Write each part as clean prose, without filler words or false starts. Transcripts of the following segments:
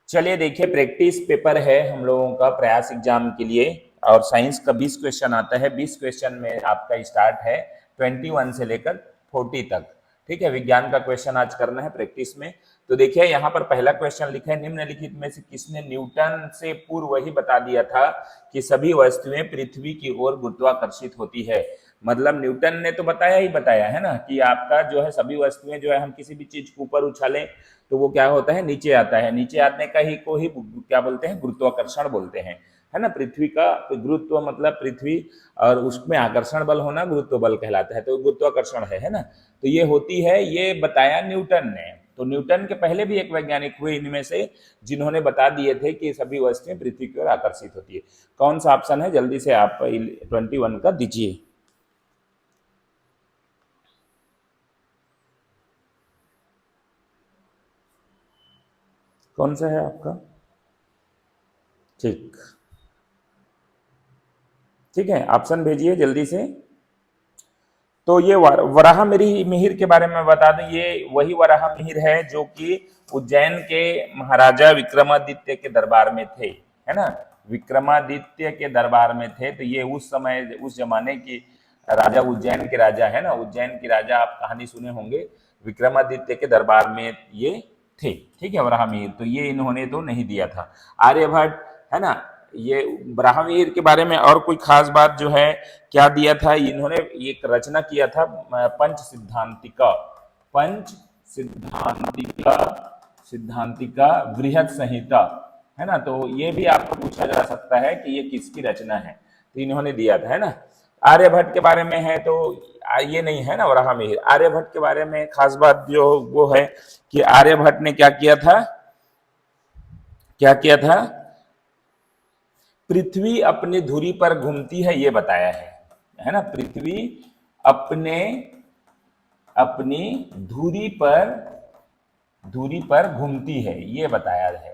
चलिए देखिए, practice paper है हम लोगों का प्रयास एग्जाम के लिए, और साइंस का 20 क्वेश्चन आता है। 20 क्वेश्चन में आपका स्टार्ट है 21 से लेकर 40 तक। ठीक है, विज्ञान का क्वेश्चन आज करना है प्रैक्टिस में। तो देखिए यहाँ पर पहला क्वेश्चन लिखा है, निम्नलिखित में से किसने न्यूटन से पूर्व वही बता दिया था कि सभी वस्तुएं पृथ्वी की ओर गुरुत्वाकर्षित होती है। मतलब न्यूटन ने तो बताया ही बताया है ना कि आपका जो है सभी वस्तुएं जो है, हम किसी भी चीज को ऊपर उछालें तो वो क्या होता है, नीचे आता है। नीचे आने का ही को ही क्या बोलते हैं, गुरुत्वाकर्षण बोलते हैं, है ना। पृथ्वी का गुरुत्व मतलब पृथ्वी, और उसमें आकर्षण बल होना गुरुत्व बल कहलाता है, तो गुरुत्वाकर्षण है ना। तो ये होती है, ये बताया न्यूटन ने। तो न्यूटन के पहले भी एक वैज्ञानिक हुए इनमें से जिन्होंने बता दिए थे कि सभी वस्तुएं पृथ्वी की ओर आकर्षित होती है। कौन सा ऑप्शन है, जल्दी से आप 21 का दीजिए। कौन सा है आपका? ठीक, ठीक है, ऑप्शन भेजिए जल्दी से। तो ये वराह मिहिर के बारे में बता दें, ये वही वराह मिहिर है जो कि उज्जैन के महाराजा विक्रमादित्य के दरबार में थे, है ना। विक्रमादित्य के दरबार में थे, तो ये उस समय उस जमाने की राजा, उज्जैन के राजा है ना, उज्जैन की राजा आप कहानी सुने होंगे। विक्रमादित्य के दरबार में ये थे, ठीक है, वराह मिहिर। तो ये इन्होंने तो नहीं दिया था। आर्यभट्ट, है ना। ये ब्राह्मवीर के बारे में और कोई खास बात जो है, क्या दिया था इन्होंने, एक रचना किया था पंच सिद्धांतिका, पंच सिद्धांतिका, सिद्धांतिका बृहत संहिता, है ना। तो ये भी आपको पूछा जा सकता है कि ये किसकी रचना है, तो इन्होंने दिया था, है ना। आर्यभट्ट के बारे में है तो ये नहीं है ना वराह मिहिर। आर्यभट्ट के बारे में खास बात जो वो है कि आर्यभट्ट ने क्या किया था, क्या किया था, पृथ्वी अपनी धुरी पर घूमती है ये बताया है ना। पृथ्वी अपने अपनी धुरी पर घूमती है ये बताया है,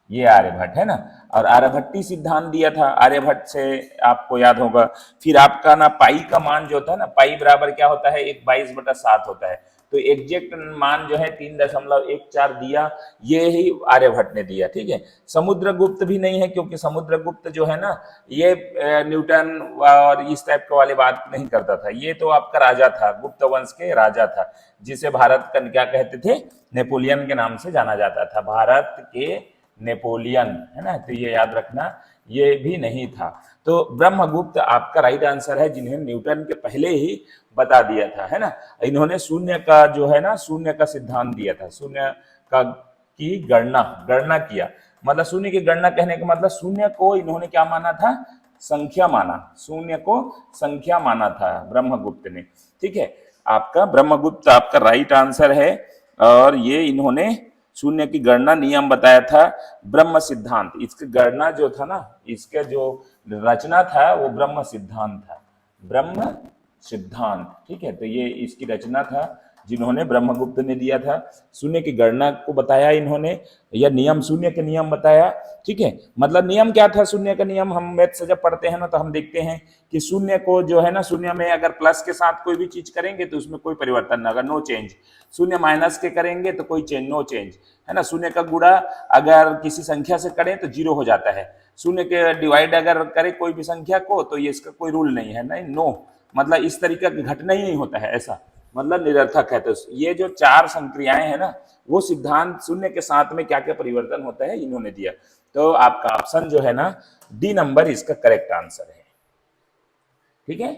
ये आर्यभट्ट, है ना। और आर्यभट्टी सिद्धांत दिया था आर्यभट्ट से, आपको याद होगा। फिर आपका ना पाई का मान जो था ना, पाई बराबर क्या होता है, 1/22/7 होता है। तो एग्जैक्ट मान जो है 3.14 दिया, ये ही आर्यभट्ट ने दिया, ठीक है। समुद्रगुप्त भी नहीं है, क्योंकि समुद्रगुप्त जो है ना, ये न्यूटन और इस टाइप के वाली बात नहीं करता था। ये तो आपका राजा था, गुप्त वंश के राजा था, जिसे भारत का क्या कहते थे, नेपोलियन के नाम से जाना जाता था, भारत के नेपोलियन, है ना। तो ये याद रखना, ये भी नहीं था। तो ब्रह्मगुप्त आपका राइट आंसर है, जिन्हें न्यूटन के पहले ही बता दिया था, है ना। इन्होंने शून्य का जो है ना, शून्य का सिद्धांत दिया था, शून्य का की गणना गणना किया। मतलब शून्य की गणना कहने का मतलब, शून्य को इन्होंने क्या माना था, संख्या माना, शून्य को संख्या माना था ब्रह्मगुप्त ने, ठीक है। आपका ब्रह्मगुप्त आपका राइट आंसर है, और ये इन्होंने शून्य की गणना नियम बताया था, ब्रह्म सिद्धांत। इसकी गणना जो था ना, इसका जो रचना था वो ब्रह्म सिद्धांत था, ब्रह्म सिद्धांत, ठीक है। तो ये इसकी रचना था, जिन्होंने ब्रह्मगुप्त ने दिया था। शून्य की गणना को बताया इन्होंने, या नियम, शून्य के नियम बताया, ठीक है। मतलब नियम क्या था शून्य का नियम, हम मैथ से जब पढ़ते हैं ना तो हम देखते हैं कि शून्य को जो है ना, शून्य में अगर प्लस के साथ कोई भी चीज करेंगे तो उसमें कोई परिवर्तन ना, अगर नो चेंज। शून्य माइनस के करेंगे तो कोई चेंज, नो चेंज, है ना। शून्य का गुणा अगर किसी संख्या से करें तो 0 हो जाता है। शून्य के डिवाइड अगर करें कोई भी संख्या को, तो ये इसका कोई रूल नहीं है, नहीं, नो, मतलब इस तरीके का घटना ही नहीं होता है, ऐसा मतलब निरर्थक है। तो ये जो 4 संक्रियाएं हैं ना, वो सिद्धांत शून्य के साथ में क्या क्या परिवर्तन होता है इन्होंने दिया। तो आपका ऑप्शन जो है ना, डी नंबर इसका करेक्ट आंसर है, ठीक है।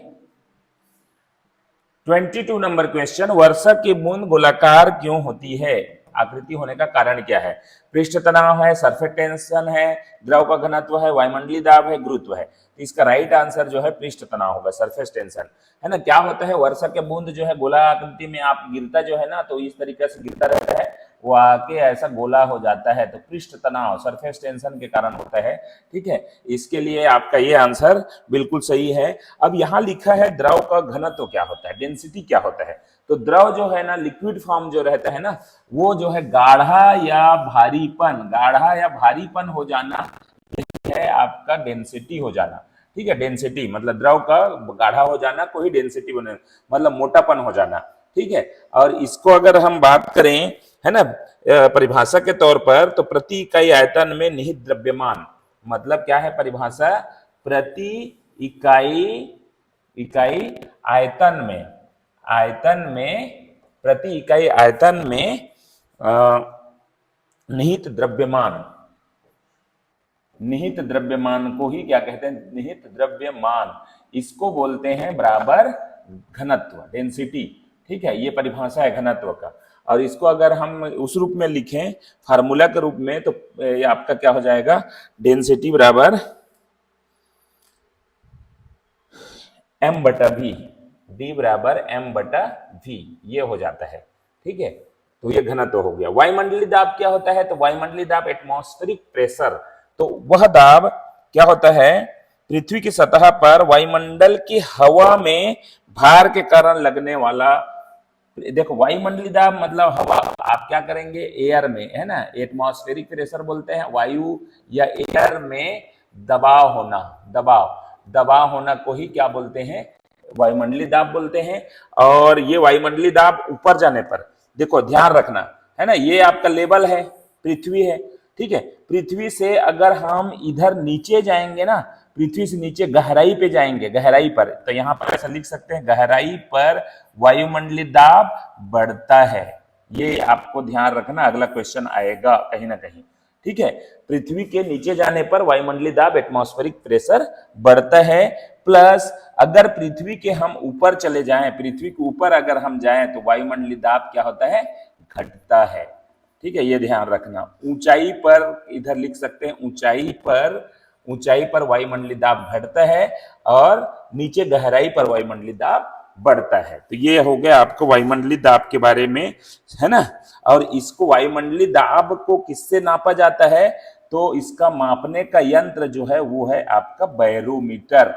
22 नंबर क्वेश्चन, वर्षा की बूंद गोलाकार क्यों होती है, आकृति होने का कारण क्या है। पृष्ठ तनाव है, सरफेस टेंशन है, द्रव का घनत्व है, वायुमंडलीय दाब है, गुरुत्व है। तो इसका राइट आंसर जो है पृष्ठ तनाव होगा, सरफेस टेंशन, है ना। क्या होता है, वर्षा के बूंद जो है गोला आकृति में आप गिरता जो है ना, तो इस तरीके से गिरता रहता है, वो आके ऐसा गोला हो जाता है, तो पृष्ठ तनाव सरफेस टेंशन के कारण होता है, ठीक है। इसके लिए आपका ये आंसर बिल्कुल सही है। अब यहाँ लिखा है द्रव का घनत्व क्या होता है, डेंसिटी क्या होता है। तो द्रव जो है ना, लिक्विड फॉर्म जो रहता है ना, वो जो है गाढ़ा या भारीपन, गाढ़ा या भारीपन हो जाना है आपका डेंसिटी हो जाना, ठीक है। डेंसिटी मतलब द्रव का गाढ़ा हो जाना को ही डेंसिटी बने, मतलब मोटापन हो जाना, ठीक है। और इसको अगर हम बात करें है ना, परिभाषा के तौर पर, तो प्रति इकाई आयतन में निहित द्रव्यमान मतलब क्या है परिभाषा, प्रति इकाई इकाई आयतन में प्रति इकाई आयतन में निहित द्रव्यमान को ही क्या कहते हैं, निहित द्रव्यमान, इसको बोलते हैं बराबर घनत्व, डेंसिटी। ठीक है, ये परिभाषा है घनत्व का। और इसको अगर हम उस रूप में लिखें फार्मूला के रूप में, तो ये आपका क्या हो जाएगा, डेंसिटी बराबर m बटा v, d बराबर m बटा v, ये हो जाता है। ठीक है, तो ये घनत्व हो गया। वायुमंडलीय दाब क्या होता है, तो वायुमंडलीय दाब एटमॉस्फेरिक प्रेशर, तो वह दाब क्या होता है, पृथ्वी की सतह पर वायुमंडल की हवा में भार के कारण लगने वाला, देखो वायुमंडलीय दाब मतलब हवा, आप क्या करेंगे एयर में, है ना, एटमॉस्फेरिक प्रेशर बोलते हैं, वायु या एयर में दबाव होना को ही क्या बोलते हैं, वायुमंडलीय दाब बोलते हैं। और ये वायुमंडलीय दाब ऊपर जाने पर, देखो ध्यान रखना, है ना, ये आपका लेवल है, पृथ्वी है। ठीक है, पृथ्वी से अगर हम इधर नीचे जाएंगे ना, पृथ्वी से नीचे गहराई पे जाएंगे, गहराई पर, तो यहाँ पर ऐसा लिख सकते हैं, गहराई पर वायुमंडलीय दाब बढ़ता है। ये आपको ध्यान रखना, अगला क्वेश्चन आएगा कहीं ना कहीं। ठीक है, पृथ्वी के नीचे जाने पर वायुमंडलीय दाब एटमॉस्फेरिक प्रेशर बढ़ता है, प्लस अगर पृथ्वी के हम ऊपर चले जाएं, पृथ्वी के ऊपर अगर हम जाएं, तो वायुमंडलीय दाब क्या होता है, घटता है। ठीक है, ये ध्यान रखना। ऊंचाई पर इधर लिख सकते हैं, ऊंचाई पर वायुमंडलीय दाब घटता है और नीचे गहराई पर वायुमंडलीय दाब बढ़ता है। तो ये हो गया आपको वायुमंडलीय दाब के बारे में, है ना। और इसको वायुमंडलीय दाब को किससे नापा जाता है, तो इसका मापने का यंत्र जो है वो है आपका बैरोमीटर,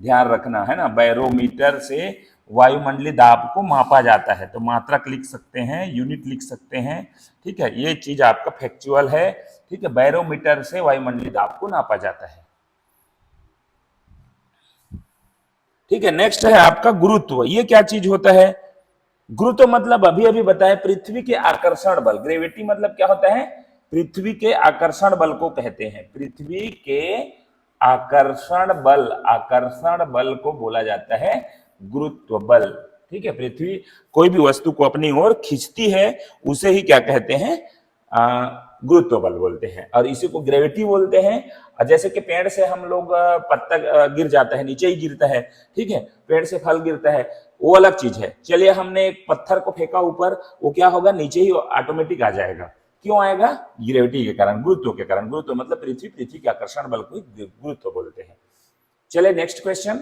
ध्यान रखना, है ना, बैरोमीटर से वायुमंडलीय दाब को मापा जाता है। तो मात्रक लिख सकते हैं, यूनिट लिख सकते हैं। ठीक है, ये चीज आपका फैक्चुअल है। ठीक है, बैरोमीटर से वायुमंडलीय दाब को नापा जाता है। ठीक है, नेक्स्ट है आपका गुरुत्व। ये क्या चीज होता है, गुरुत्व मतलब अभी बताया, पृथ्वी के आकर्षण बल, ग्रेविटी मतलब क्या होता है, पृथ्वी के आकर्षण बल को कहते हैं, पृथ्वी के आकर्षण बल को बोला जाता है गुरुत्व बल। ठीक है, पृथ्वी कोई भी वस्तु को अपनी ओर खींचती है, उसे ही क्या कहते हैं, गुरुत्व बल बोलते हैं, और इसी को ग्रेविटी बोलते हैं। जैसे कि पेड़ से हम लोग पत्ता गिर जाता है, नीचे ही गिरता है। ठीक है, पेड़ से फल गिरता है, वो अलग चीज है। चलिए हमने एक पत्थर को फेंका ऊपर, वो क्या होगा, नीचे ही ऑटोमेटिक आ जाएगा। क्यों आएगा, ग्रेविटी के कारण, गुरुत्व के कारण। गुरुत्व मतलब पृथ्वी के आकर्षण बल को गुरुत्व बोलते हैं। चलिए नेक्स्ट क्वेश्चन।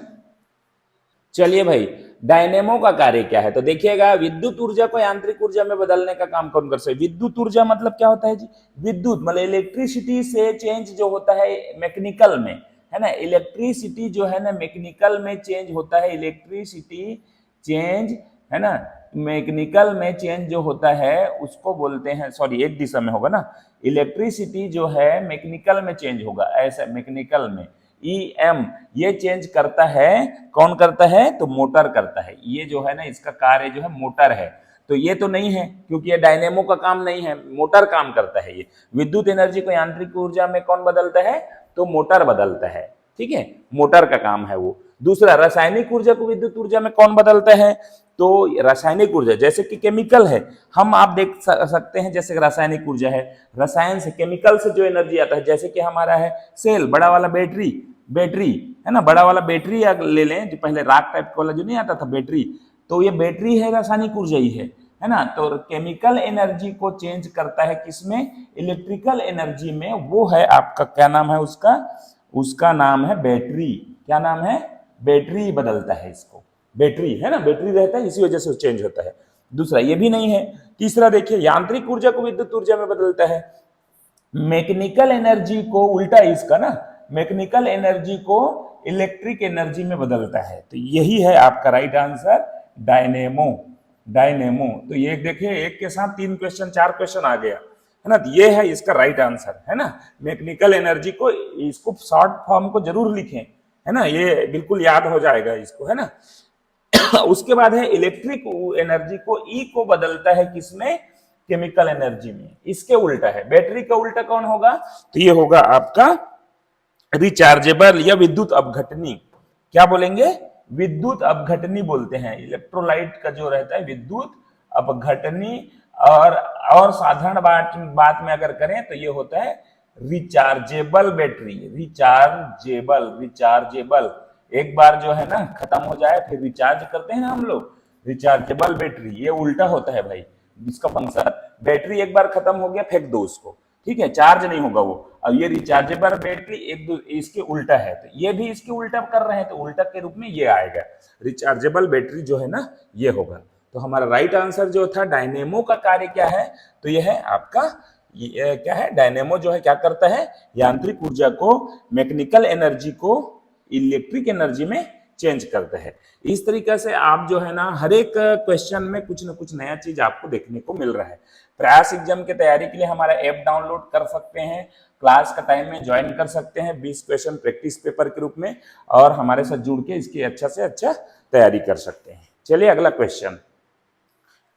चलिए भाई, डायनेमो का कार्य क्या है, तो देखिएगा, विद्युत ऊर्जा को यांत्रिक ऊर्जा में बदलने का काम कौन कर सकता है। विद्युत ऊर्जा मतलब क्या होता है जी, विद्युत मतलब इलेक्ट्रिसिटी से चेंज जो होता है मैकेनिकल में, है ना, इलेक्ट्रिसिटी जो है ना मैकेनिकल में चेंज होता है, इलेक्ट्रिसिटी चेंज, है ना, मैकेनिकल में चेंज जो होता है उसको बोलते हैं, सॉरी एक दिशा में होगा ना, इलेक्ट्रिसिटी जो है मैकेनिकल में चेंज होगा, ऐसा मैकेनिकल में EM ये चेंज करता है, कौन करता है, तो मोटर करता है। ये जो है ना, इसका कार्य जो है मोटर है। तो ये तो नहीं है, क्योंकि ये डायनेमो का काम नहीं है, मोटर काम करता है। ये विद्युत एनर्जी को यांत्रिक ऊर्जा में कौन बदलता है, तो मोटर बदलता है। ठीक है, मोटर का काम है वो। दूसरा, रासायनिक ऊर्जा को विद्युत ऊर्जा में कौन बदलता है, तो रासायनिक ऊर्जा जैसे कि केमिकल है, हम आप देख सकते हैं, जैसे रासायनिक ऊर्जा है, रसायन से, केमिकल से जो एनर्जी आता है, जैसे कि हमारा है सेल, बड़ा वाला बैटरी है ना, बड़ा वाला बैटरी ले लें, जो पहले राख टाइप वाला जो नहीं आता था बैटरी, तो ये बैटरी है, रासायनिक ऊर्जा ही है ना। तो केमिकल एनर्जी को चेंज करता है किसमें, इलेक्ट्रिकल एनर्जी में, वो है आपका क्या नाम है उसका नाम है बैटरी। क्या नाम है, बैटरी बदलता है इसको, बैटरी है ना, बैटरी रहता है, इसी वजह से चेंज होता है। दूसरा, ये भी नहीं है। तीसरा देखिए, यांत्रिक ऊर्जा को विद्युत ऊर्जा में बदलता है, मैकेनिकल एनर्जी को, उल्टा इसका ना, मैकेनिकल एनर्जी को इलेक्ट्रिक एनर्जी में बदलता है। तो यही है आपका राइट आंसर, डायनेमो। तो ये देखिए, एक के साथ 3 क्वेश्चन 4 क्वेश्चन आ गया, है ना। तो ये है इसका राइट आंसर, है ना। मैकेनिकल एनर्जी को, इसको शॉर्ट फॉर्म को जरूर लिखें, है ना, ये बिल्कुल याद हो जाएगा इसको, है ना। उसके बाद है इलेक्ट्रिक एनर्जी को, ई को बदलता है किसमें, केमिकल एनर्जी में। इसके उल्टा है, बैटरी का उल्टा कौन होगा, तो ये होगा आपका रिचार्जेबल या विद्युत अपघटनी। क्या बोलेंगे, विद्युत अपघटनी बोलते हैं। इलेक्ट्रोलाइट का जो रहता है विद्युत अपघटनी। और साधारण बात में अगर करें तो ये होता है रिचार्जेबल बैटरी। रिचार्जेबल एक बार जो है ना खत्म हो जाए फिर रिचार्ज करते हैं ना हम लोग, रिचार्जेबल बैटरी। ये उल्टा होता है भाई इसका फंक्शन। बैटरी एक बार खत्म हो गया फेंक दो उसको, ठीक है, चार्ज नहीं होगा वो। अब ये रिचार्जेबल बैटरी इसके उल्टा है, तो ये भी इसके उल्टा कर रहे हैं, तो उल्टा के रूप में ये आएगा। रिचार्जेबल बैटरी जो है ना ये होगा। तो हमारा राइट आंसर जो था डायनेमो का कार्य क्या है, तो यह है आपका क्या है, डायनेमो जो है क्या करता है, यांत्रिक ऊर्जा को, मैकेनिकल एनर्जी को इलेक्ट्रिक एनर्जी में चेंज करता है। इस तरीके से आप जो है ना हर एक क्वेश्चन में कुछ ना कुछ नया चीज आपको देखने को मिल रहा है। प्रयास एग्जाम की तैयारी के लिए हमारा ऐप डाउनलोड कर सकते हैं, क्लास का टाइम में ज्वाइन कर सकते हैं 20 क्वेश्चन प्रैक्टिस पेपर के रूप में, और हमारे साथ जुड़ के इसकी अच्छा से अच्छा तैयारी कर सकते हैं। चलिए अगला क्वेश्चन।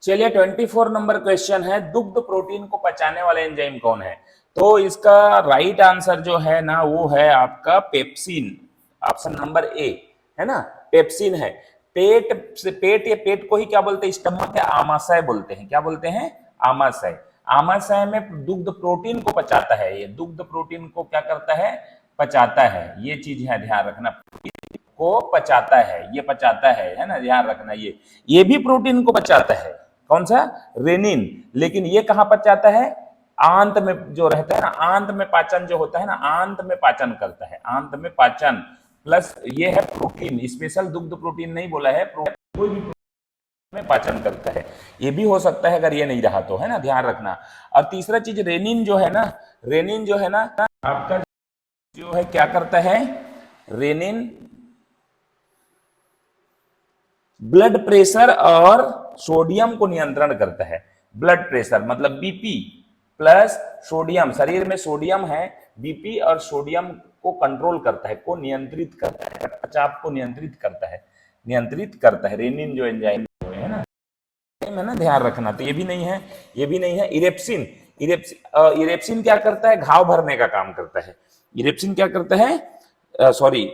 चलिए 24 नंबर क्वेश्चन है, दुग्ध प्रोटीन को पचाने वाला एंजाइम कौन है। तो इसका राइट आंसर जो है ना वो है आपका पेप्सिन, ऑप्शन नंबर ए है ना, पेप्सिन है। पेट को ही क्या बोलते हैं, स्टमक या आमाशय बोलते हैं। क्या बोलते हैं, आमाशय। आमाशय में दुग्ध प्रोटीन को पचाता है, ये दुग्ध प्रोटीन को क्या करता है, पचाता है। ये चीज है ध्यान रखना, को पचाता है, ये पचाता है ना, ध्यान रखना। ये भी प्रोटीन को पचाता है, कौन सा, रेनिन। लेकिन ये कहां पचाता है, आंत में जो रहता है ना, आंत में पाचन जो होता है ना, आंत में पाचन करता है, आंत में पाचन। प्लस ये है प्रोटीन, स्पेशल दुग्ध प्रोटीन नहीं बोला है, कोई भी में पाचन करता है। ये भी हो सकता है अगर ये नहीं रहा तो, है ना, ध्यान रखना। और तीसरा चीज रेनिन जो है ना, रेनिन जो है ना आपका जो है क्या करता है, रेनिन ब्लड प्रेशर और सोडियम को नियंत्रण करता है। ब्लड प्रेशर मतलब बीपी प्लस सोडियम, शरीर में सोडियम है, बीपी और सोडियम को कंट्रोल करता है, को नियंत्रित करता है, रक्तचाप को नियंत्रित करता है रेनिन जो एंजाइम है ना, ध्यान रखना। तो ये भी नहीं है, ये भी नहीं है। इरेप्सिन क्या करता है, घाव भरने का काम करता है। इरेप्सिन क्या करता है, सॉरी,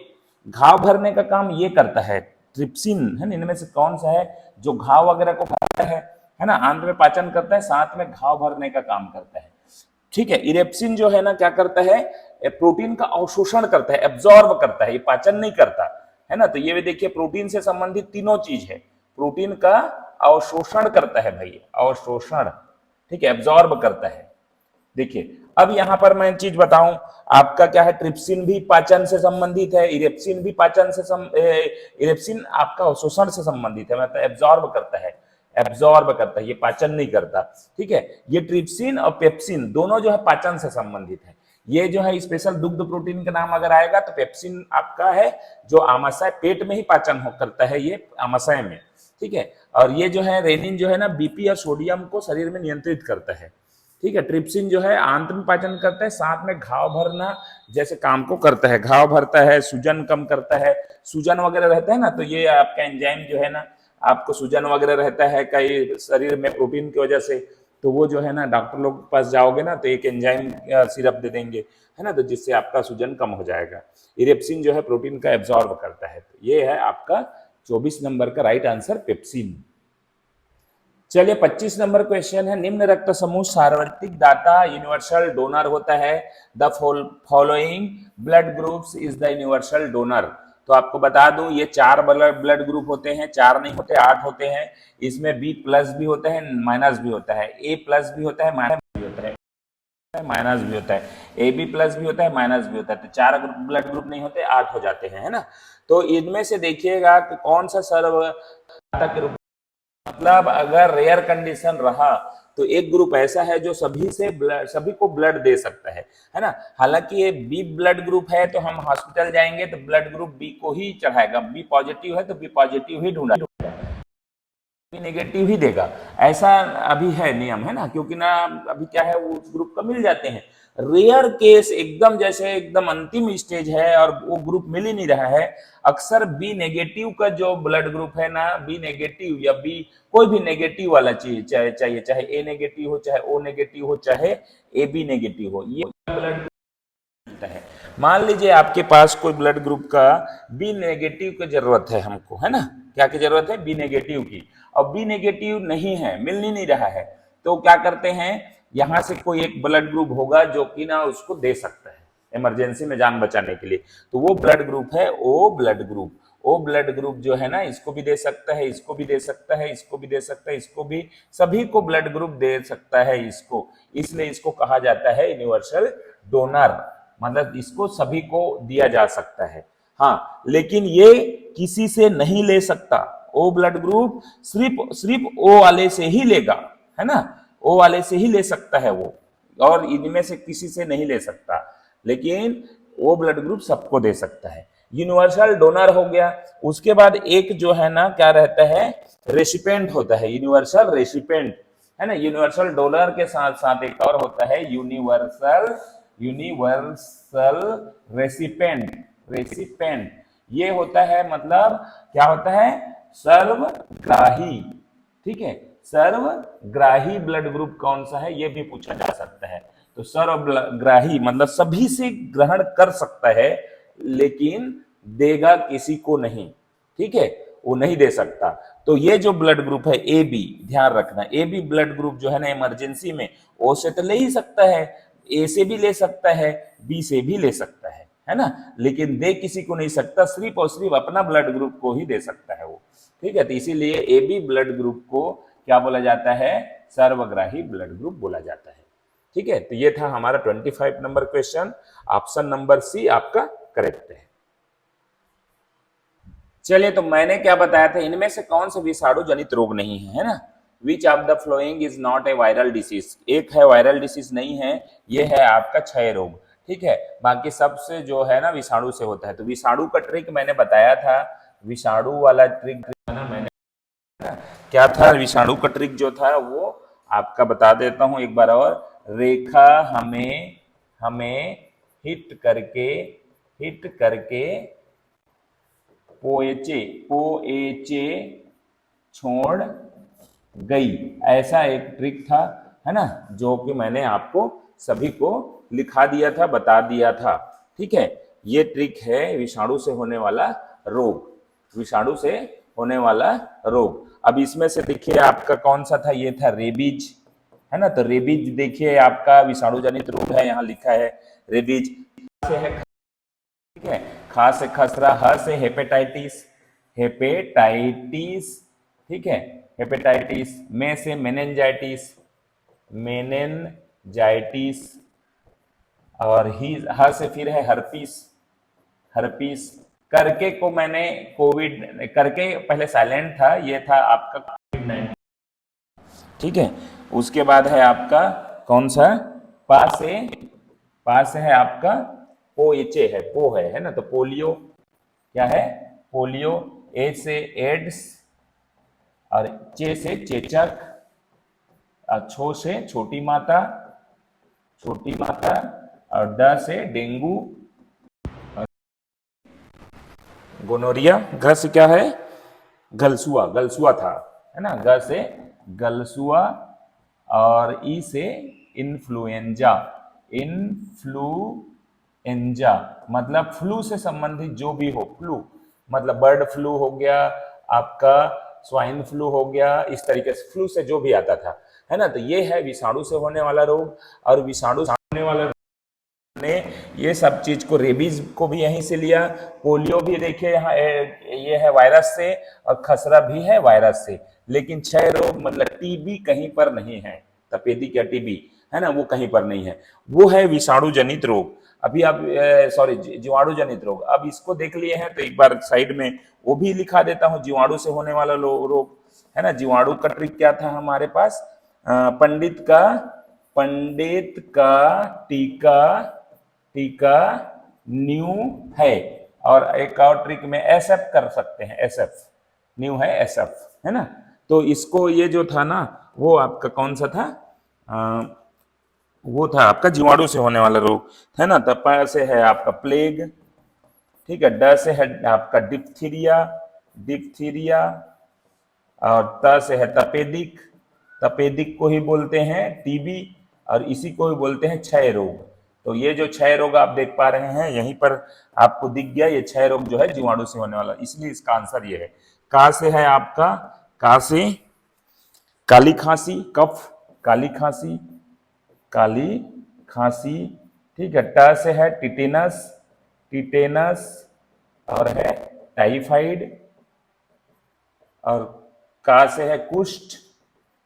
घाव भरने का काम ये करता है। ट्रिप्सिन है ना, इनमें से कौन सा है जो घाव वगैरह को भरता है ना, आंत में पाचन करता है, साथ में घाव भरने का काम करता है, ठीक है। इरेप्सिन जो है ना क्या करता है, प्रोटीन का अवशोषण करता है, एब्जॉर्ब करता है, ये पाचन नहीं करता है ना। तो ये भी देखिए प्रोटीन से संबंधित तीनों चीज है। प्रोटीन का अवशोषण करता है भाई, अवशोषण, ठीक है, एब्जॉर्ब करता है। देखिए अब यहां पर मैं चीज बताऊं, आपका क्या है, ट्रिप्सिन भी पाचन से संबंधित है, इरेप्सिन भी पाचन से इरेप्सिन आपका अवशोषण से संबंधित है, मतलब एब्जॉर्ब करता है, ये पाचन नहीं करता, ठीक है। ये ट्रिप्सिन और पेप्सिन दोनों जो है पाचन से संबंधित है। ये जो है स्पेशल दुग्ध प्रोटीन का नाम अगर आएगा तो पेप्सिन आपका है जो आमाशय, पेट में ही पाचन करता है ये आमाशय में, ठीक है। और ये जो है रेनिन जो है ना बीपी और सोडियम को शरीर में नियंत्रित करता है, ठीक है। ट्रिप्सिन जो है आंत में पाचन करता है, साथ में घाव भरना जैसे काम को करता है, घाव भरता है, सूजन कम करता है, सूजन वगैरह रहता है ना, तो ये आपका एंजाइम जो है ना, आपको सूजन वगैरह रहता है कई शरीर में प्रोटीन की वजह से, तो वो जो है ना डॉक्टर लोग के पास जाओगे ना तो एक एंजाइम सिरप दे देंगे, है ना, तो जिससे आपका सूजन कम हो जाएगा। इरेप्सिन जो है प्रोटीन का एब्जॉर्ब करता है। तो ये है आपका 24 नंबर का राइट आंसर, पेप्सिन। चलिए 25 नंबर क्वेश्चन है, निम्न रक्त समूह सार्वत्रिक दाता यूनिवर्सल डोनर होता है, the following blood groups is the universal donor. तो आपको बता दूं ये 4 ब्लड ग्रुप होते हैं, 4 नहीं होते 8 होते हैं। इसमें बी प्लस भी होता है, माइनस भी होता है, ए प्लस भी होता है, माइनस भी होता है, माइनस भी होता है, ए बी प्लस भी होता है, माइनस भी होता है। तो 4 ब्लड ग्रुप नहीं होते, 8 हो जाते हैं, है ना। तो इनमें से देखिएगा कि कौन सा सर्वदाता के रूप, मतलब अगर रेयर कंडीशन रहा तो एक ग्रुप ऐसा है जो सभी को ब्लड दे सकता है ना। हालांकि ये बी ब्लड ग्रुप है तो हम हॉस्पिटल जाएंगे तो ब्लड ग्रुप बी को ही चढ़ाएगा, बी पॉजिटिव है तो बी पॉजिटिव ही ढूंढा, नेगेटिव ही देगा, ऐसा अभी है नियम, है ना, क्योंकि ना अभी क्या है, वो उस ग्रुप का मिल जाते हैं। रेयर केस एकदम जैसे एकदम अंतिम स्टेज है और वो ग्रुप मिल ही नहीं रहा है, अक्सर बी नेगेटिव का जो ब्लड ग्रुप है ना, बी नेगेटिव या बी कोई भी नेगेटिव वाला चीज चाहिए, चाहे ए नेगेटिव हो, चाहे ओ नेगेटिव हो, चाहे ए बी नेगेटिव हो, ये ब्लड है। मान लीजिए आपके पास कोई ब्लड ग्रुप का बी नेगेटिव की जरूरत है हमको, है ना, क्या की जरूरत है, बी नेगेटिव की, और बी नेगेटिव नहीं है, मिल नहीं रहा है, तो क्या करते हैं, यहां से कोई एक ब्लड ग्रुप होगा जो कि ना उसको दे सकता है इमरजेंसी में जान बचाने के लिए, तो वो ब्लड ग्रुप है O blood group. O blood group जो है ना, इसको भी दे सकता है, इसको भी दे सकता है, इसको भी दे सकता है, इसको भी, सभी को ब्लड ग्रुप दे सकता है इसको, इसलिए इसको कहा जाता है यूनिवर्सल डोनर, मतलब इसको सभी को दिया जा सकता है। हाँ, लेकिन ये किसी से नहीं ले सकता, ओ ब्लड ग्रुप सिर्फ सिर्फ ओ वाले से ही लेगा, है ना, ओ वाले से ही ले सकता है वो, और इनमें से किसी से नहीं ले सकता, लेकिन वो ब्लड ग्रुप सबको दे सकता है, यूनिवर्सल डोनर हो गया। उसके बाद एक जो है ना क्या रहता है, रेसिपेंट होता है, यूनिवर्सल रेसिपेंट, है ना, यूनिवर्सल डोनर के साथ साथ एक और होता है यूनिवर्सल यूनिवर्सल रेसिपेंट, रेसिपेंट ये होता है, मतलब क्या होता है, सर्वग्राही, ठीक है, सर्वग्राही ब्लड ग्रुप कौन सा है ये भी पूछा जा सकता है, तो सर्वग्राही मतलब सभी से ग्रहण कर सकता है, लेकिन देगा किसी को नहीं, ठीक है, वो नहीं दे सकता। तो ये जो ब्लड ग्रुप है ए बी, ध्यान रखना, ए बी ब्लड ग्रुप जो है ना इमरजेंसी में ओ से तो ले ही सकता है, ए से भी ले सकता है, बी से भी ले सकता है ना, लेकिन दे किसी को नहीं सकता, सिर्फ और सिर्फ अपना ब्लड ग्रुप को ही दे सकता है वो, ठीक है, तो इसीलिए ए बी ब्लड ग्रुप को क्या बोला जाता है, सर्वग्राही ब्लड ग्रुप बोला जाता है, ठीक है। तो ये था हमारा 25 number question, option number C आपका करेक्ट है। चलिए, तो मैंने क्या बताया था, इनमें से कौन सा विषाणु जनित रोग नहीं है ना, which of the following is not a viral disease, एक है वायरल डिसीज नहीं है, ये है आपका क्षय रोग, ठीक है, बाकी सबसे जो है ना विषाणु से होता है। तो विषाणु का ट्रिक मैंने बताया था, विषाणु वाला ट्रिक ना मैंने, क्या था विषाणु का ट्रिक जो था वो आपका बता देता हूं एक बार और, रेखा हमें हमें हिट करके पोएचे पोएचे छोड़ गई, ऐसा एक ट्रिक था, है ना, जो कि मैंने आपको सभी को लिखा दिया था, बता दिया था, ठीक है। ये ट्रिक है विषाणु से होने वाला रोग, विषाणु से होने वाला रोग। अब इसमें से देखिए आपका कौन सा था, ये था रेबीज, है ना, तो रेबीज देखिए आपका विषाणु जनित रोग है, यहाँ लिखा है रेबीज से है, ठीक है, खा से खसरा, ह से हेपेटाइटिस, हेपेटाइटिस, ठीक है, हेपेटाइटिस, में से मेनेंजाइटिस, मेनेंजाइटिस, और ही ह से फिर है हर्पीस, हर्पीस, करके को मैंने कोविड, करके पहले साइलेंट था, ये था आपका कोविड-19, ठीक है। उसके बाद है आपका कौन सा, पास है आपका पोएचे है, पो है ना, तो पोलियो, क्या है, पोलियो, ए से एड्स, और चे से चेचक, छो से छोटी माता, और ड से डेंगू, गोनोरिया, घ से क्या है, गलसुआ था, है ना, ग से गलसुआ, और ई से इन्फ्लुएंजा, मतलब फ्लू से संबंधित जो भी हो, फ्लू मतलब बर्ड फ्लू हो गया आपका, स्वाइन फ्लू हो गया, इस तरीके से फ्लू से जो भी आता था, है ना, तो ये है विषाणु से होने वाला रोग। और विषाणु से होने वाला ने ये सब चीज को, रेबीज को भी यहीं से लिया, पोलियो भी देखिए यहाँ ये है वायरस से, और खसरा भी है वायरस से, लेकिन क्षय रोग मतलब टीबी कहीं पर नहीं है, तपेदिक या टीबी, है ना, वो कहीं पर नहीं है, वो है विषाणु जनित रोग। अभी आप सॉरी जीवाणु जनित रोग, अब इसको देख लिए हैं तो एक बार साइड में वो भी लिखा देता हूँ, जीवाणु से होने वाला रोग, है ना। जीवाणु का ट्रिक क्या था हमारे पास, पंडित का टीका न्यू है, और एक और ट्रिक में एसएफ कर सकते हैं, एसएफ न्यू है, एसएफ, है ना, तो इसको ये जो था ना वो आपका कौन सा था, वो था आपका जीवाणु से होने वाला रोग है ना। तो प से है आपका प्लेग, ठीक है। ड से है आपका डिप्थीरिया, डिप्थीरिया। और त से है तपेदिक, तपेदिक को ही बोलते हैं टीबी, और इसी को ही बोलते हैं क्षय रोग। तो ये जो क्षय रोग आप देख पा रहे हैं यहीं पर आपको दिख गया, ये क्षय रोग जो है जीवाणु से होने वाला, इसलिए इसका आंसर ये है। का से है आपका, का से काली खांसी, कफ, काली खांसी, काली खांसी, ठीक है। ट से है टिटेनस, टिटेनस, और है टाइफाइड। और का से है कुष्ठ,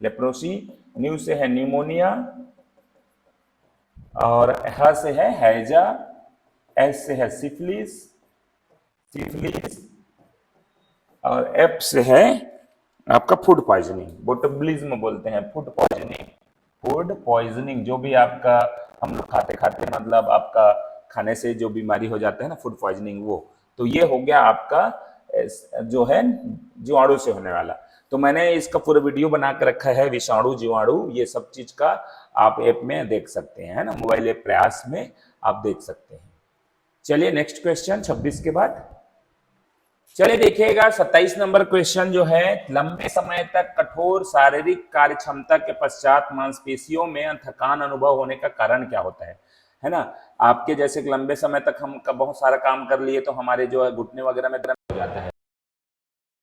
लेप्रोसी। न्यू से है न्यूमोनिया, और ह से है हैजा। एस से है सिफिलिस, सिफिलिस। और एफ से है आपका फूड पॉइजनिंग, बोटुलिज्म बोलते हैं, फूड पॉइजनिंग, फूड पॉइजनिंग। जो भी आपका हम लोग खाते खाते मतलब आपका खाने से जो बीमारी हो जाता है ना, फूड पॉइजनिंग, वो। तो ये हो गया आपका जो है जीवाणु से होने वाला। तो मैंने इसका पूरा वीडियो बना के रखा है, विषाणु जीवाणु ये सब चीज का, आप ऐप में देख सकते हैं, है ना, मोबाइल ऐप प्रयास में आप देख सकते हैं। चलिए नेक्स्ट क्वेश्चन 26 के बाद चलिए देखिएगा 27 नंबर क्वेश्चन जो है, लंबे समय तक कठोर शारीरिक कार्य क्षमता के पश्चात मांसपेशियों में थकान अनुभव होने का कारण क्या होता है ना। आपके जैसे लंबे समय तक हम बहुत सारा काम कर लिए तो हमारे जो है घुटने वगैरह में दर्द हो जाता है,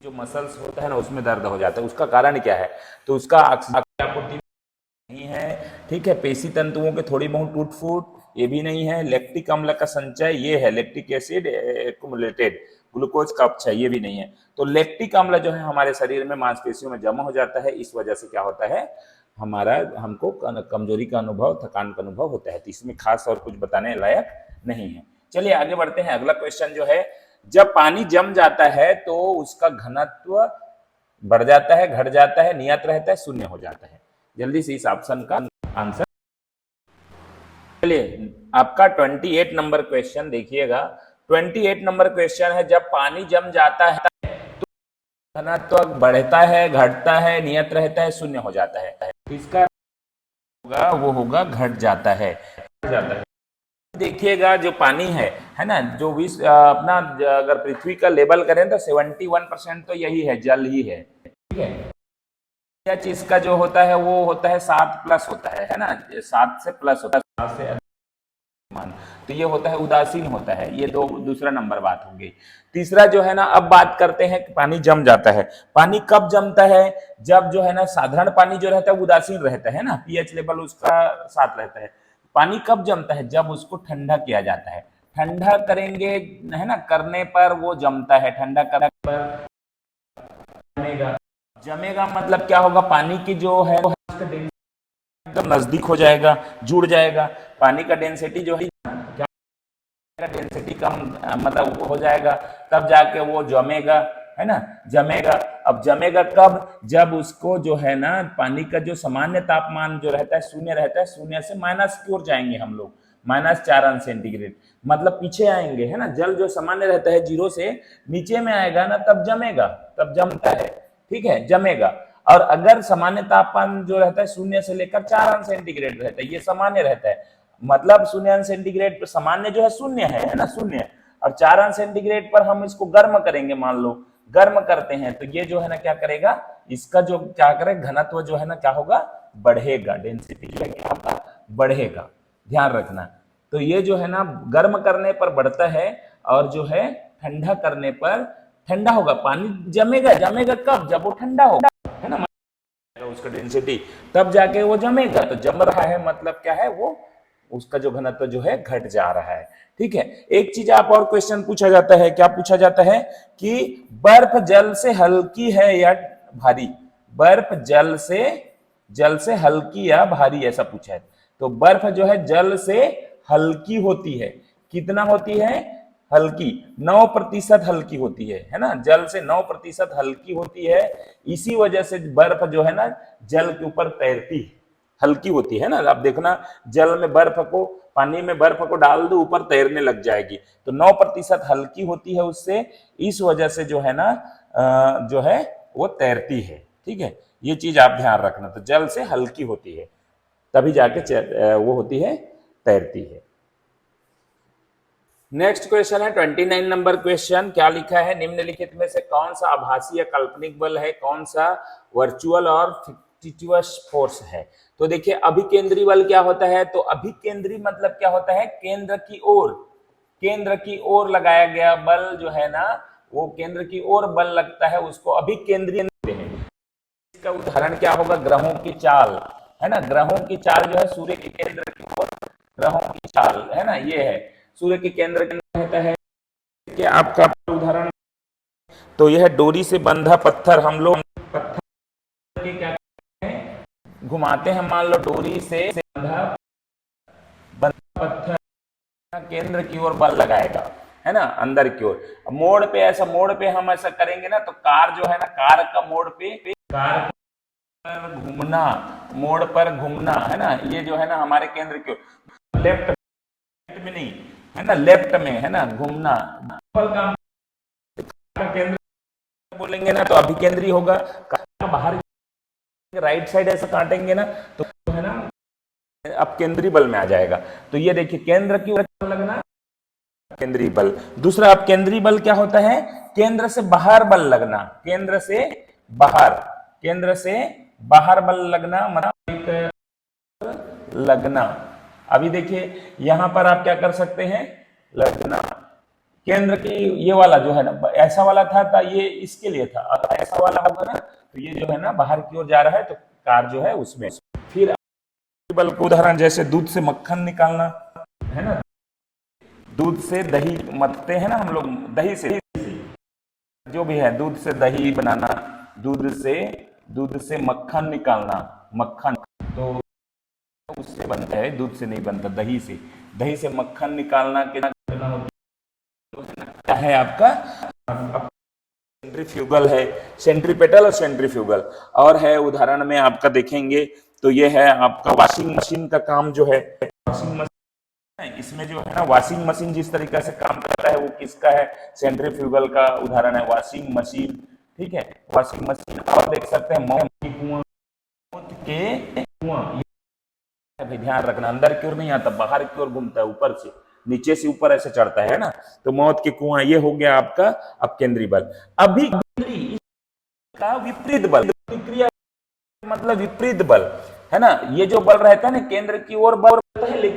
जो मसल्स होता है ना उसमें दर्द हो जाता है, उसका कारण क्या है, तो उसका आपूर्ति नहीं है, ठीक है। पेशी तंतुओं के थोड़ी बहुत टूट फूट, ये भी नहीं है। लैक्टिक अम्ल का संचय, ये है लैक्टिक एसिड एक्युमुलेटेड, ग्लूकोज का अपचय, ये भी नहीं है। तो लैक्टिक अम्ल जो है हमारे शरीर में मांसपेशियों में जमा हो जाता है, इस वजह से क्या होता है, हमारा हमको कमजोरी का अनुभव, थकान का अनुभव होता है। तो इसमें खास और कुछ बताने लायक नहीं है। चलिए आगे बढ़ते हैं। अगला क्वेश्चन जो है, जब पानी जम जाता है तो उसका घनत्व बढ़ जाता है, घट जाता है, नियत रहता है, शून्य हो जाता है। जल्दी से इस ऑप्शन का आंसर। चलिए आपका 28 नंबर क्वेश्चन देखिएगा। 28 नंबर क्वेश्चन है, जब पानी जम जाता है तो घनत्व बढ़ता है, घटता है, नियत रहता है, शून्य हो जाता है। इसका होगा वो होगा घट जाता है, घट जाता है। देखिएगा जो पानी है ना, जो अपना अगर पृथ्वी का लेवल करें तो 71% तो यही है, जल ही है, ठीक है। चीज का जो होता है वो होता है 7+ होता है ना, 7 से प्लस होता है, 7 से मान, तो ये होता है उदासीन होता है। ये दूसरा नंबर बात हो गई। तीसरा जो है ना, अब बात करते हैं कि पानी जम जाता है। पानी कब जमता है, जब जो है ना साधारण पानी जो रहता है उदासीन रहता है ना, पीएच लेवल उसका 7 रहता है। पानी कब जमता है, जब उसको ठंडा किया जाता है। ठंडा करेंगे है ना, करने पर वो जमता है, ठंडा करने पर जमेगा। जमेगा मतलब क्या होगा, पानी की जो है एकदम नजदीक हो जाएगा, जुड़ जाएगा। पानी का डेंसिटी जो है क्या, डेंसिटी कम मतलब हो जाएगा, तब जाके वो जमेगा, है ना, जमेगा। अब जमेगा कब, जब उसको जो है ना पानी का जो सामान्य तापमान जो रहता है शून्य रहता है, शून्य से माइनस की ओर जाएंगे हम लोग, -4 अंश सेंटीग्रेड, मतलब पीछे आएंगे, है ना। जल जो सामान्य रहता है 0 से नीचे में आएगा ना, तब जमेगा, तब जमता है, ठीक है, जमेगा। और अगर सामान्य तापमान जो रहता है 0 से लेकर 4 अंश सेंटीग्रेड रहता है, ये सामान्य रहता है, मतलब 0 अंश सेंटीग्रेड पर सामान्य जो है शून्य है ना, शून्य। और 4 अंश सेंटीग्रेड पर हम इसको गर्म करेंगे, मान लो गर्म करते हैं, तो ये जो है ना क्या करेगा, इसका जो क्या करेगा, घनत्व जो है ना क्या होगा, बढ़ेगा, डेंसिटी जो है क्या होगा, बढ़ेगा, ध्यान रखना। तो ये जो है ना गर्म करने पर बढ़ता है, और जो है ठंडा करने पर ठंडा होगा। पानी जमेगा, जमेगा कब, जब वो ठंडा होगा, है ना, उसका डेंसिटी, तब जाके वो जमेगा। तो जम रहा है मतलब क्या है, वो उसका जो घनत्व जो है घट जा रहा है, ठीक है। एक चीज आप और क्वेश्चन पूछा जाता है, क्या पूछा जाता है कि बर्फ जल से हल्की है या भारी, बर्फ जल से हल्की या भारी, ऐसा पूछा है। तो बर्फ जो है जल से हल्की होती है, कितना होती है, हल्की, 9% हल्की होती है ना, जल से 9% हल्की होती है। इसी वजह से बर्फ जो है ना जल के ऊपर तैरती है, हल्की होती है ना। आप देखना जल में बर्फ को, पानी में बर्फ को डाल दो, ऊपर तैरने लग जाएगी। तो 9% हल्की होती है उससे, इस वजह से जो है ना जो है वो तैरती है, ठीक है, ये चीज आप ध्यान रखना। तो जल से हल्की होती है, तभी जाके वो होती है, तैरती है। नेक्स्ट क्वेश्चन है 29 नंबर क्वेश्चन। क्या लिखा है, निम्नलिखित में से कौन सा आभासी या काल्पनिक बल है, कौन सा वर्चुअल और फिक्टिटिवस फोर्स है। तो देखिए अभिकेंद्री बल क्या होता है, तो अभिकेंद्री मतलब क्या होता है, केंद्र की ओर लगाया गया बल जो है ना, वो केंद्र की ओर बल लगता है, उसको अभिकेंद्री कहते हैं। इसका उदाहरण क्या होगा, ग्रहों की चाल, है ना, ग्रहों की चाल जो है सूर्य के केंद्र की ओर, ग्रहों की चाल है ना, ये है सूर्य के केंद्र के अंदर रहता है। कि आपका उदाहरण, तो यह डोरी से बंधा पत्थर, हम लोग पत्थर के क्या करते हैं, घुमाते हैं, मान लो डोरी से बंधा पत्थर केंद्र की ओर बल लगाएगा, है ना, अंदर की ओर। मोड़ पे ऐसा, मोड़ पे हम ऐसा करेंगे ना, तो कार जो है ना, कार का मोड़ पे, कार पर घूमना, मोड़ पर घूमना, है ना, ये जो है ना हमारे केंद्र की ओर, लेफ्ट में नहीं, है ना, लेफ्ट में, है ना, घूमना। केंद्र बोलेंगे ना तो अभिकेंद्री होगा, बाहर राइट साइड ऐसे काटेंगे ना तो है ना अपकेंद्री बल में आ जाएगा। तो ये देखिए केंद्र की ओर लगना, केंद्रीय बल। दूसरा अपकेंद्री बल क्या होता है, केंद्र से बाहर बल लगना, केंद्र से बाहर, केंद्र से बाहर बल लगना, मतलब लगना। अभी देखिए यहां पर आप क्या कर सकते हैं, लगना, केंद्र की ये वाला जो है ना, ऐसा वाला था ये इसके लिए था, अगर ऐसा वाला होगा ना तो ये जो है ना बाहर की ओर जा रहा है, तो कार जो है उसमें। फिर बल को उदाहरण, जैसे दूध से मक्खन निकालना, है ना, दूध से दही मथते हैं ना हम लोग, दही से जो भी है, दूध से दही बनाना, दूध से मक्खन निकालना, मक्खन तो उससे बनता है, दूध से नहीं बनता, दही से मक्खन निकालना क्या है आपका, सेंट्रीफ्यूगल है, सेंट्रीपेटल और सेंट्रीफ्यूगल। और है उदाहरण में आपका देखेंगे तो ये है आपका वॉशिंग मशीन का काम जो है, वॉशिंग मशीन, इसमें जो है ना वॉशिंग मशीन जिस तरीके से काम करता है वो किसका है, सेंट्रीफ्यूगल का उदाहरण है वॉशिंग मशीन, ठीक है, वॉशिंग मशीन। और देख सकते हैं मौत के कुआं, भी ध्यान रखना, अंदर की ओर नहीं आता, बाहर की ओर घूमता है, ऊपर से नीचे से ऊपर ऐसे चढ़ता है ना, तो मौत के कुआं, ये हो गया आपका अपकेंद्री बल। अभी का विपरीत बल, प्रतिक्रिया मतलब विपरीत बल, है ना, ये जो बल रहता है ना केंद्र की ओर बल होता है, लेकिन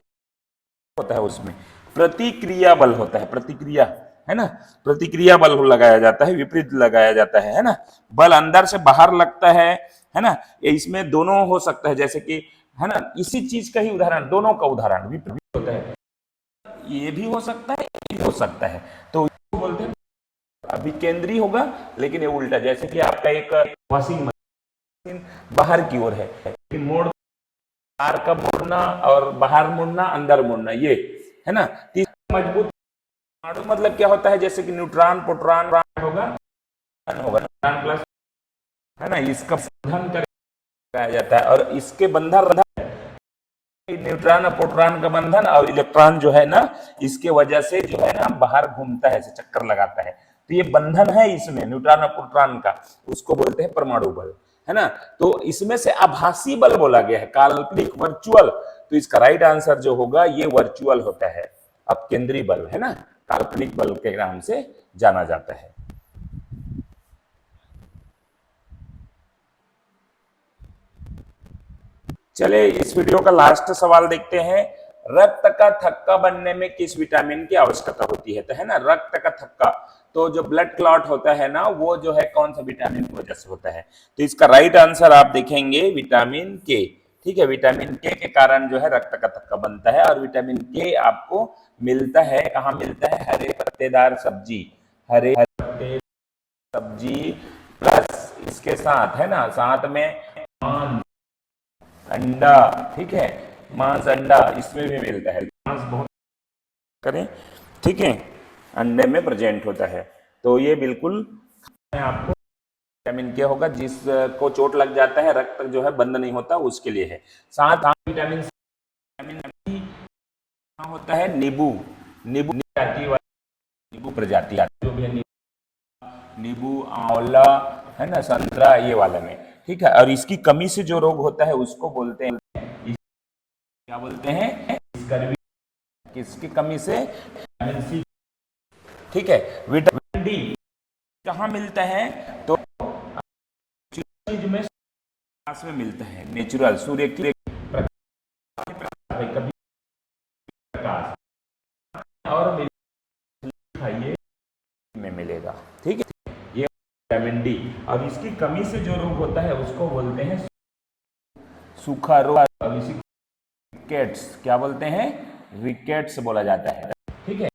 होता है उसमें प्रतिक्रिया बल होता है, प्रतिक्रिया, है ना, प्रतिक्रिया बल लगाया जाता है, विपरीत लगाया जाता है ना, बल अंदर से बाहर लगता है ना, इसमें दोनों हो सकता है, जैसे कि है ना, इसी चीज का ही उदाहरण, दोनों का उदाहरण विपरीत होता है, ये भी हो सकता है, ये भी हो सकता है, तो बोलते हैं अभिकेंद्री होगा, लेकिन ये उल्टा, जैसे कि आपका एक वॉशिंग मशीन बाहर की ओर है, लेकिन मोड़ बाहर का मुड़ना और बाहर मुड़ना, अंदर मुड़ना, ये है ना। तीसरा मजबूत मतलब क्या होता है, जैसे कि न्यूट्रॉन प्रोटॉन होगा, न्यूट्रॉन प्लस, है ना, इसका बंधन कराया जाता है, और इसके बंधन न्यूट्रॉन और प्रोटॉन का बंधन, और इलेक्ट्रॉन जो है ना इसके वजह से जो है ना बाहर घूमता है, चक्कर लगाता है, तो ये बंधन है इसमें न्यूट्रॉन और प्रोटॉन का, उसको बोलते हैं परमाणु बल, है ना। तो इसमें से आभासी बल बोला गया है, काल्पनिक वर्चुअल, तो इसका राइट आंसर जो होगा ये वर्चुअल होता है, अपकेंद्री बल, है ना, काल्पनिक बल के नाम से जाना जाता है। चले इस वीडियो का लास्ट सवाल देखते हैं, रक्त का थक्का बनने में किस विटामिन की आवश्यकता होती है, तो है ना, रक्त का थक्का, तो जो ब्लड क्लॉट होता है ना वो जो है कौन सा विटामिन की वजह से होता है, तो इसका राइट आंसर आप देखेंगे विटामिन के, ठीक है, विटामिन के कारण जो है रक्त का थक्का बनता है, और विटामिन के आपको मिलता है, कहाँ मिलता है, हरे पत्तेदार सब्जी, हरे पत्ते सब्जी, प्लस इसके साथ है ना, साथ में अंडा, ठीक है, मांस अंडा इसमें भी मिलता है, मांस बहुत करें, ठीक है, अंडे में प्रेजेंट होता है, तो ये बिल्कुल आपको विटामिन के होगा, जिसको चोट लग जाता है, रक्त जो है बंद नहीं होता, उसके लिए है। साथ विटामिन बी होता है, नींबू, नींबू प्रजाति जो भी है, नींबू, आंवला, है ना, संतरा, ये वाले में, ठीक है। और इसकी कमी से जो रोग होता है उसको बोलते हैं, क्या बोलते हैं, स्कर्वी। किसकी कमी से, विटामिन सी। ठीक है। विटामिन डी कहाँ मिलता है, तो चीज में प्रकाश में मिलता है, नेचुरल सूर्य की प्रकाश और खाइए में मिलेगा। ठीक है, ये विटामिन डी। और इसकी कमी से जो रोग होता है उसको बोलते हैं सूखा रोग। और इसी रिकेट्स, क्या बोलते हैं, रिकेट्स बोला जाता है। ठीक है।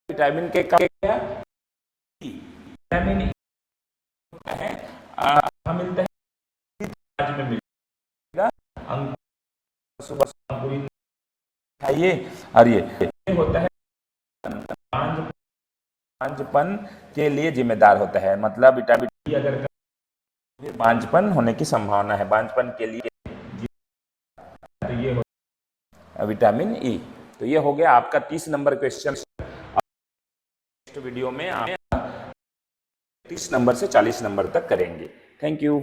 विटामिन के क्या, विटामिन है मिलता है, आज में मिलेगा, सुबह अंकुरित खाइए। और ये होता है बांझपन के लिए जिम्मेदार होता है, मतलब विटामिन डी अगर बांझपन होने की संभावना है, बांझपन के लिए तो ये विटामिन ई। तो ये हो गया आपका 30 नंबर क्वेश्चन। नेक्स्ट वीडियो में आप 30 नंबर से 40 नंबर तक करेंगे। Thank you.